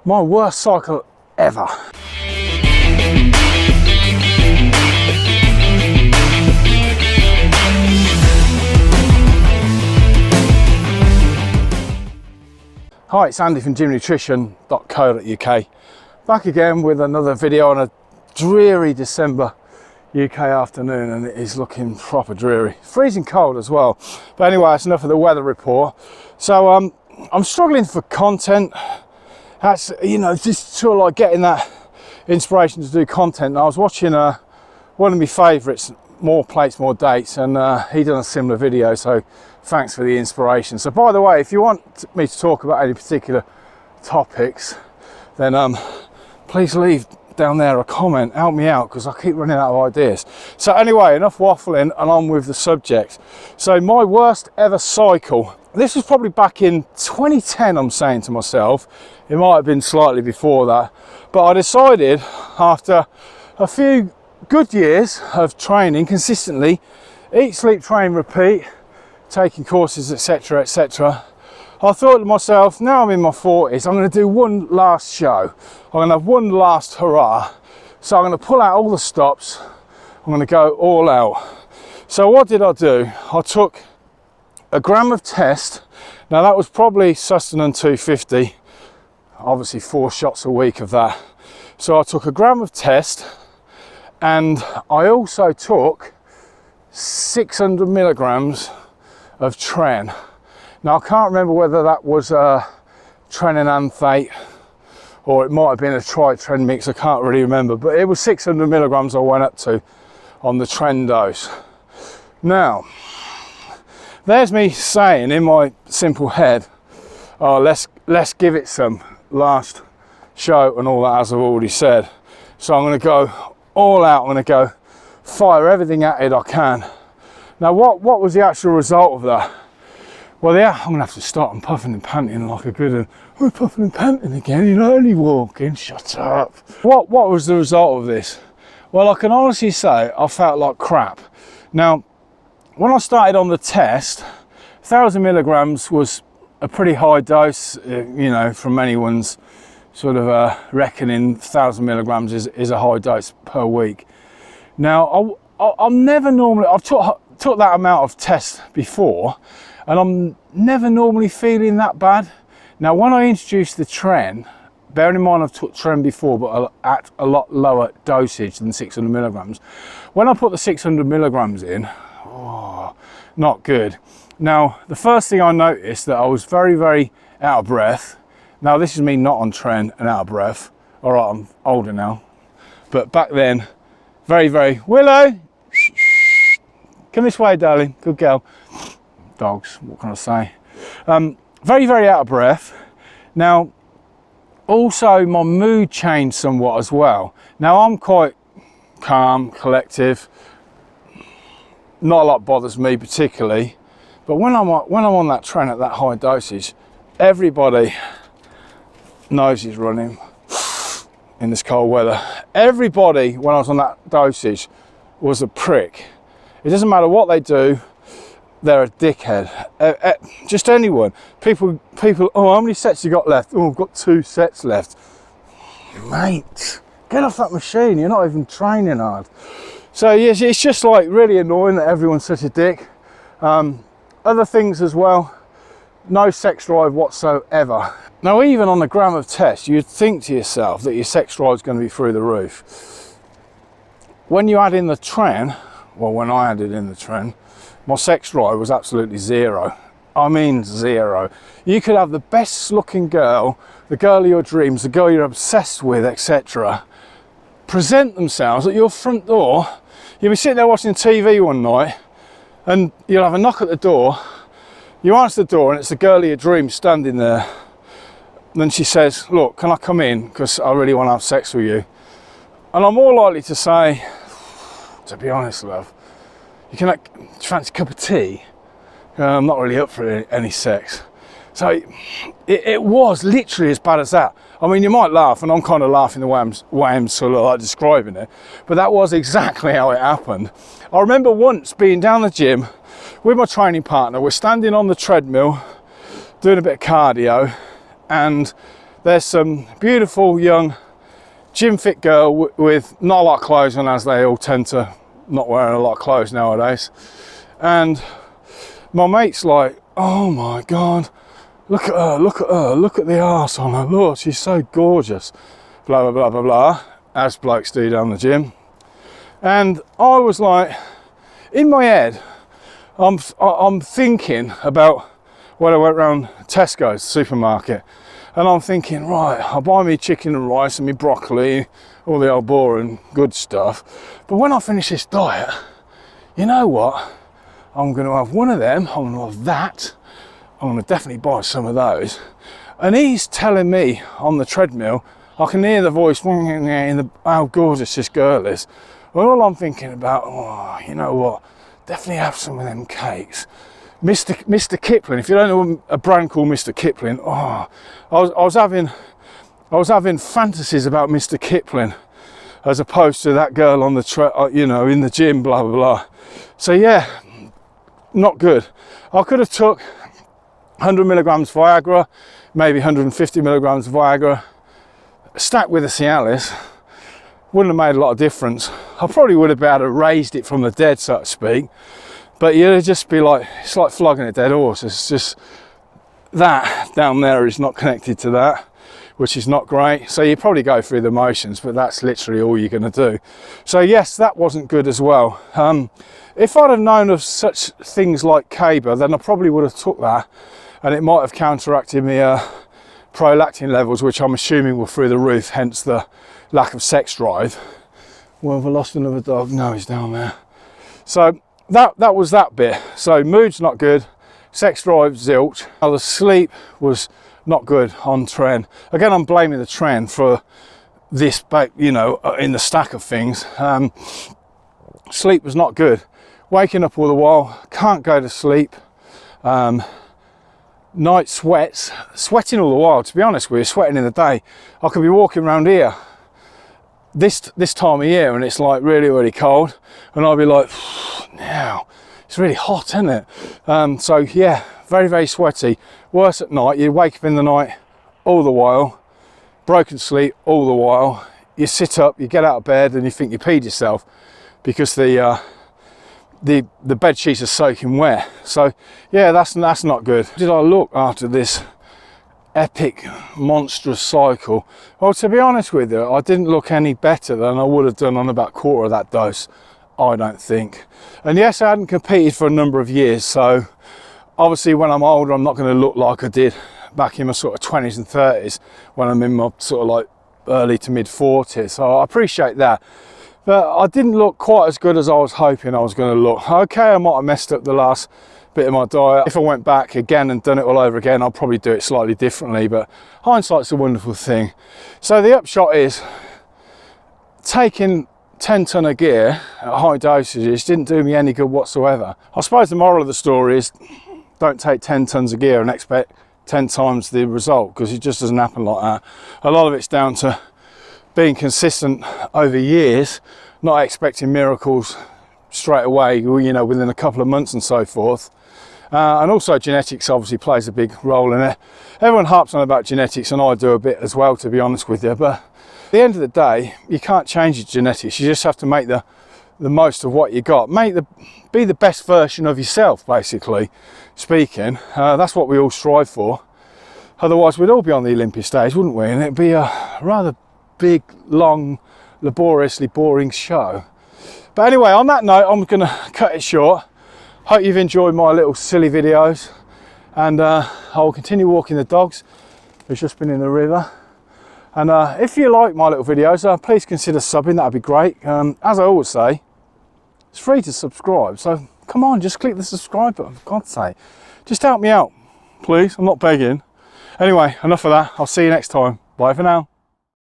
my worst cycle ever. Hi, it's Andy from Gymnutrition.co.uk. Back again with another video on a dreary December UK afternoon, and it is looking proper dreary. Freezing cold as well. But anyway, that's enough of the weather report. So I'm struggling for content. That's, you know, just sort of like getting that inspiration to do content. And I was watching one of my favourites, More Plates, More Dates, and he done a similar video, so thanks for the inspiration. So by the way, if you want me to talk about any particular topics, then please leave down there a comment, help me out, because I keep running out of ideas. So anyway, enough waffling and on with the subject. So my worst ever cycle, this was probably back in 2010, I'm saying to myself. It might have been slightly before that, but I decided after a few good years of training consistently, eat, sleep, train, repeat, taking courses, etc, etc, I thought to myself, now I'm in my 40s, I'm going to do one last show. I'm going to have one last hurrah. So I'm going to pull out all the stops. I'm going to go all out. So what did I do? I took a gram of test. Now that was probably sustenance 250. Obviously 4 shots a week of that. So I took a gram of test, and I also took 600 milligrams of tren. Now I can't remember whether that was trenanthate or it might have been a tri-tren mix, I can't really remember, but it was 600 milligrams I went up to on the tren dose. Now, there's me saying in my simple head, oh, let's give it some last show and all that, as I've already said. So I'm going to go all out, I'm going to go fire everything at it I can. Now what was the actual result of that? Well, yeah, I'm going to have to start and puffing and panting like a good one. We're puffing and panting again, you're only walking, shut up. What was the result of this? Well, I can honestly say I felt like crap. Now, when I started on the test, 1,000 milligrams was a pretty high dose, you know, from anyone's sort of reckoning. 1,000 milligrams is a high dose per week. Now, I'm never normally, I've took that amount of test before, and I'm never normally feeling that bad. Now, when I introduced the tren, bearing in mind I've took tren before, but at a lot lower dosage than 600 milligrams. When I put the 600 milligrams in, oh, not good. Now, the first thing I noticed that I was very, very out of breath. Now, this is me not on tren and out of breath. All right, I'm older now. But back then, very, very, Willow, come this way, darling, good girl. Dogs, what can I say? Very, very out of breath. Now, also my mood changed somewhat as well. Now I'm quite calm, collective. Not a lot bothers me particularly, but when I'm on that tren at that high dosage, everybody nose is running in this cold weather. Everybody, when I was on that dosage, was a prick. It doesn't matter what they do, they're a dickhead. Just anyone. People, oh, how many sets you got left? Oh, I've got 2 sets left. Mate, get off that machine, you're not even training hard. So yes, it's just like really annoying that everyone's such a dick. Other things as well, no sex drive whatsoever. Now, even on a gram of test, you'd think to yourself that your sex drive is going to be through the roof. When you add in the tren, well, when I added in the tren, my sex drive was absolutely zero. I mean zero. You could have the best looking girl, the girl of your dreams, the girl you're obsessed with, etc., present themselves at your front door. You'll be sitting there watching TV one night and you'll have a knock at the door. You answer the door and it's the girl of your dreams standing there. And then she says, look, can I come in? Because I really want to have sex with you. And I'm more likely to say, to be honest, love, you can fancy a cup of tea? I'm not really up for any sex. So it was literally as bad as that. I mean, you might laugh, and I'm kind of laughing the way I'm sort of like describing it, but that was exactly how it happened. I remember once being down the gym with my training partner. We're standing on the treadmill, doing a bit of cardio, and there's some beautiful young gym fit girl with not a lot of clothes on, as they all tend to not wearing a lot of clothes nowadays. And my mate's like, oh my God, look at her, look at her, look at the arse on her, look, she's so gorgeous, blah, blah, blah, blah, blah, as blokes do down the gym. And I was like, in my head, I'm thinking about when I went round Tesco's supermarket, and I'm thinking, right, I'll buy me chicken and rice and me broccoli, all the old boring good stuff. But when I finish this diet, you know what? I'm going to have one of them, I'm going to have that, I'm going to definitely buy some of those. And he's telling me on the treadmill, I can hear the voice, how gorgeous this girl is. Well, all I'm thinking about, oh, you know what? Definitely have some of them cakes. Mr. Kipling, if you don't know a brand called Mr. Kipling, oh, I was having fantasies about Mr. Kipling as opposed to that girl on the in the gym, blah, blah, blah. So yeah, not good. I could have took 100 milligrams Viagra, maybe 150 milligrams Viagra, stacked with a Cialis. Wouldn't have made a lot of difference. I probably would have been able to raised it from the dead, so to speak. But you'd just be like, it's like flogging a dead horse. It's just that down there is not connected to that, which is not great. So you probably go through the motions, but that's literally all you're going to do. So yes, that wasn't good as well. If I'd have known of such things like Caber, then I probably would have took that, and it might have counteracted my prolactin levels, which I'm assuming were through the roof, hence the lack of sex drive. Well, have I lost another dog? No, he's down there. So that was that bit. So mood's not good, sex drive zilch. Now the sleep was not good on tren. Again, I'm blaming the tren for this, in the stack of things. Sleep was not good. Waking up all the while, can't go to sleep. Night sweating all the while. To be honest with you, sweating in the day. I could be walking around here this time of year and it's like really, really cold, and I'll be like, now it's really hot, isn't it? So yeah, very, very sweaty. Worse at night. You wake up in the night all the while, broken sleep all the while. You sit up, you get out of bed, and you think you peed yourself because the bed sheets are soaking wet. So yeah, that's not good. Did I look after this epic monstrous cycle? Well, to be honest with you, I didn't look any better than I would have done on about a quarter of that dose, I don't think. And yes, I hadn't competed for a number of years, so obviously when I'm older I'm not going to look like I did back in my sort of 20s and 30s when I'm in my sort of like early to mid 40s. So I appreciate that, but I didn't look quite as good as I was hoping I was going to look. Okay, I might have messed up the last bit of my diet. If I went back again and done it all over again, I'll probably do it slightly differently, but hindsight's a wonderful thing. So the upshot is, taking 10 ton of gear at high dosages didn't do me any good whatsoever. I suppose the moral of the story is, don't take 10 tons of gear and expect 10 times the result, because it just doesn't happen like that. A lot of it's down to being consistent over years, not expecting miracles straight away, within a couple of months and so forth. And also genetics obviously plays a big role in it. Everyone harps on about genetics, and I do a bit as well, to be honest with you, but at the end of the day, you can't change your genetics. You just have to make the most of what you got. Be the best version of yourself, basically speaking. That's what we all strive for. Otherwise we'd all be on the Olympia stage, wouldn't we? And it'd be a rather big, long, laboriously boring show. But anyway, on that note, I'm going to cut it short. Hope you've enjoyed my little silly videos, and I will continue walking the dogs. We've just been in the river, and if you like my little videos, please consider subbing. That'd be great. As I always say, it's free to subscribe, so come on, just click the subscribe button, for God's sake. Just help me out, please. I'm not begging. Anyway, enough of that. I'll see you next time. Bye for now.